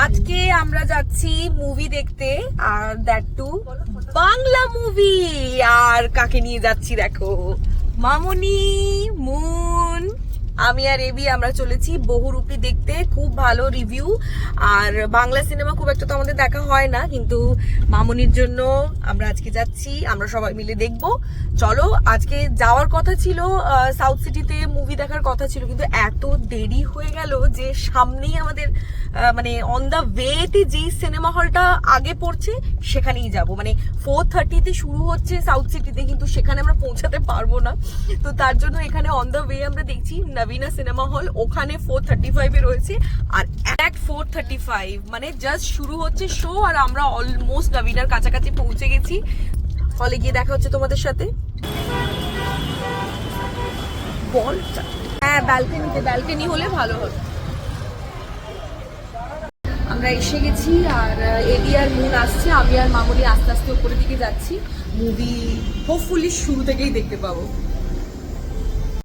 আজকে আমরা যাচ্ছি মুভি দেখতে, আর দ্যাট টু বাংলা মুভি। আর কাকে নিয়ে যাচ্ছি দেখো, মামনি, মুন, আমি আর এবি আমরা চলেছি বহুরূপী দেখতে। খুব ভালো রিভিউ, আর বাংলা সিনেমা খুব একটা তো আমাদের দেখা হয় না, কিন্তু মামনির জন্য আমরা আজকে যাচ্ছি, আমরা সবাই মিলে দেখব। চলো, আজকে যাওয়ার কথা ছিল সাউথ সিটিতে মুভি দেখার কথা ছিল, কিন্তু এত দেরি হয়ে গেল যে সামনেই আমাদের মানে অন দ্য ওয়েতে যেই সিনেমা হলটা আগে পড়ছে সেখানেই যাব। মানে 4:30 শুরু হচ্ছে সাউথ সিটিতে, কিন্তু সেখানে আমরা পৌঁছাতে পারবো না। তো তার জন্য এখানে অন দ্য ওয়ে আমরা দেখছি নবীনা সিনেমা হল, ওখানে 4:35 রয়েছে। আর অ্যাট 4:35 মানে জাস্ট শুরু হচ্ছে শো, আর আমরা অলমোস্ট নবীনার কাছাকাছি পৌঁছে গেছি। হলে গিয়ে দেখা হচ্ছে তোমাদের সাথে। বলটা হ্যাঁ, ব্যালকনি হলে ভালো হবে। আমরা এসে গেছি, আর এডি আর মুন আসছে, আমি আর মামুনি আস্তে আস্তে উপরের দিকে যাচ্ছি। মুভি হোপফুলি শুরু থেকেই দেখতে পাবো।